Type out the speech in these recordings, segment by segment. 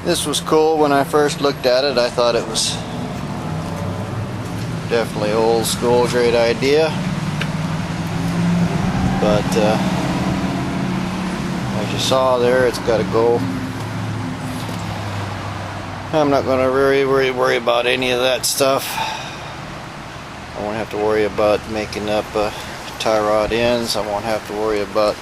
This was cool when I first looked at it. I thought it was definitely old school, great idea. But as you saw there, it's got to go. I'm not going to really worry about any of that stuff. I won't have to worry about making up tie rod ends. I won't have to worry about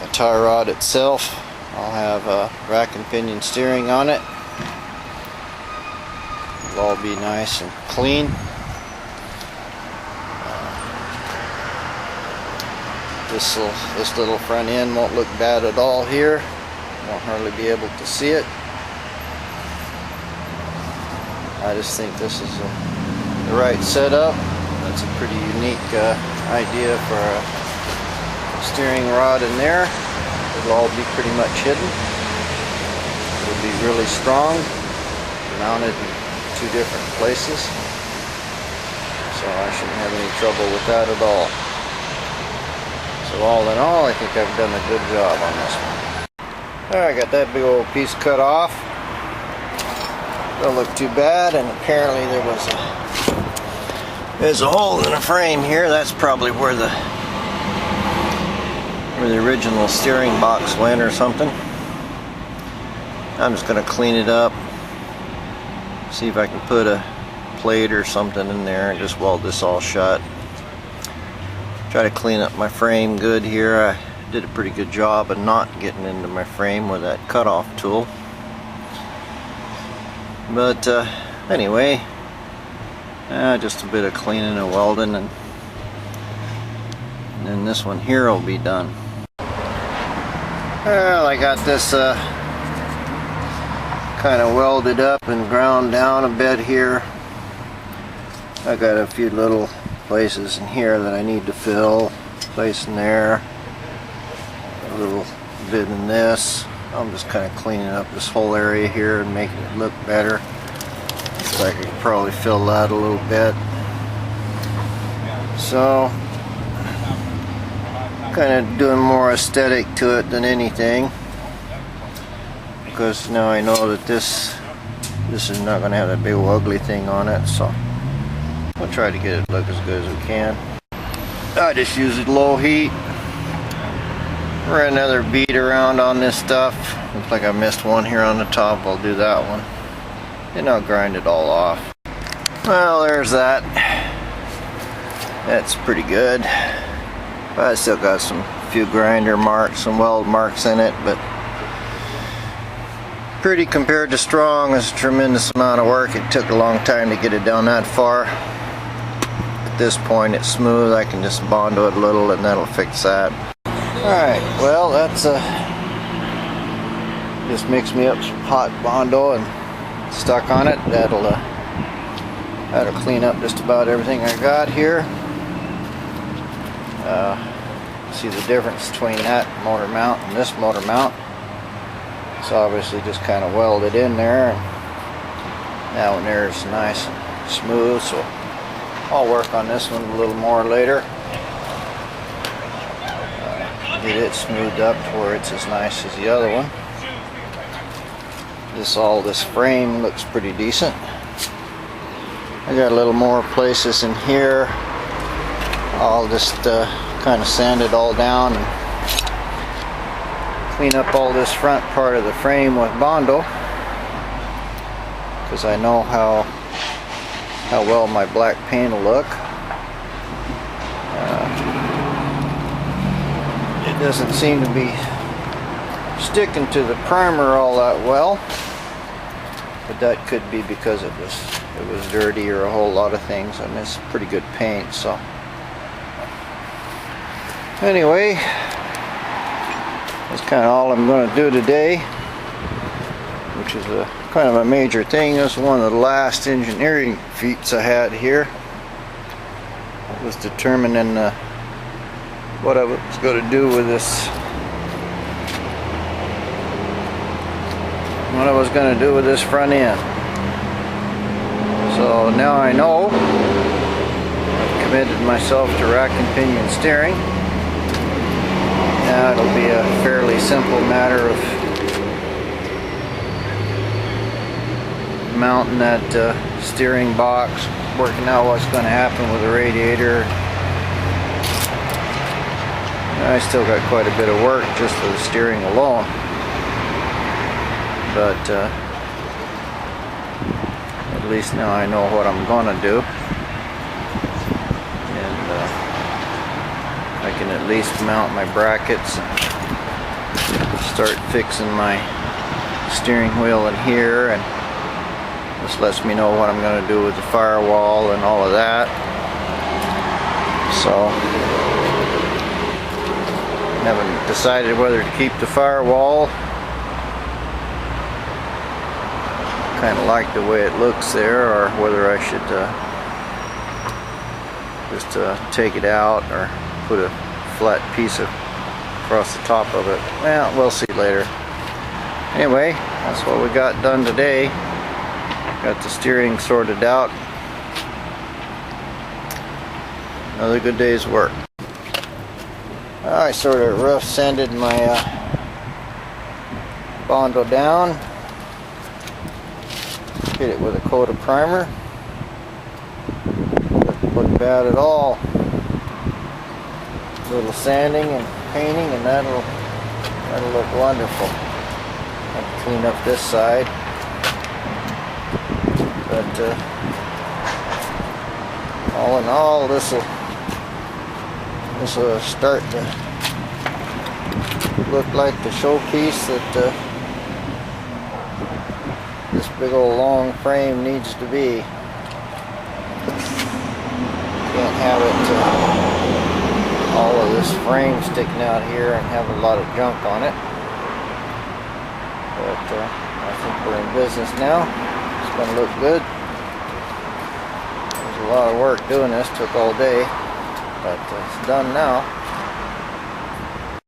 a tie rod itself. I'll have rack and pinion steering on it. It'll all be nice and clean. This little front end won't look bad at all here. Won't hardly be able to see it. I just think this is the right setup. That's a pretty unique idea for a steering rod in there. It'll all be pretty much hidden. It'll be really strong, mounted in two different places. So I shouldn't have any trouble with that at all. So all in all, I think I've done a good job on this one. I got that big old piece cut off. Don't look too bad, and apparently there's a hole in the frame here. That's probably where the original steering box went or something. I'm just going to clean it up, see if I can put a plate or something in there and just weld this all shut. Try to clean up my frame good here. I did a pretty good job of not getting into my frame with that cutoff tool. But anyway, just a bit of cleaning and welding, and then this one here will be done. Well, I got this kind of welded up and ground down a bit here. I got a few little places in here that I need to fill. Place in there. A little bit in this. I'm just kind of cleaning up this whole area here and making it look better. Looks like I could probably fill that a little bit. So, kind of doing more aesthetic to it than anything, because now I know that this is not going to have that big ugly thing on it. So I'll try to get it to look as good as we can. I just used low heat. Ran another bead around on this stuff. Looks like I missed one here on the top. I'll do that one. And I'll grind it all off. Well, there's that. That's pretty good. But I still got some few grinder marks, some weld marks in it, but pretty compared to strong. It's a tremendous amount of work. It took a long time to get it down that far. At this point it's smooth. I can just bondo it a little and that'll fix that. Alright, well that's just mix me up some hot Bondo and stuck on it. That'll clean up just about everything I got here. See the difference between that motor mount and this motor mount. It's obviously just kind of welded in there, and that one there is nice and smooth, so I'll work on this one a little more later. Get it smoothed up to where it's as nice as the other one. This frame looks pretty decent. I got a little more places in here. I'll just kind of sand it all down and clean up all this front part of the frame with Bondo, because I know how well my black paint will look. It doesn't seem to be sticking to the primer all that well, but that could be because it was dirty or a whole lot of things. I mean, it's pretty good paint. So anyway, that's kind of all I'm going to do today, which is a kind of a major thing. This is one of the last engineering feats I had here. I was determining what I was going to do with this. What I was going to do with this front end. So now I know. I've committed myself to rack and pinion steering. Now it'll be a fairly simple matter of mounting that steering box, working out what's going to happen with the radiator. I still got quite a bit of work just for the steering alone, but at least now I know what I'm going to do, and I can at least mount my brackets and start fixing my steering wheel in here, and this lets me know what I'm going to do with the firewall and all of that. So haven't decided whether to keep the firewall. Kind of like the way it looks there, or whether I should just take it out or put a flat piece across the top of it. Well, we'll see later. Anyway, that's what we got done today. Got the steering sorted out. Another good day's work. I sort of rough sanded my Bondo down. Hit it with a coat of primer. Doesn't look bad at all. A little sanding and painting, and that'll look wonderful. Have to clean up this side, but all in all, this will start to look like the showpiece that this big old long frame needs to be. Can't have it all of this frame sticking out here and have a lot of junk on it. But I think we're in business now. It's going to look good. There's a lot of work doing this. Took all day, but it's done now.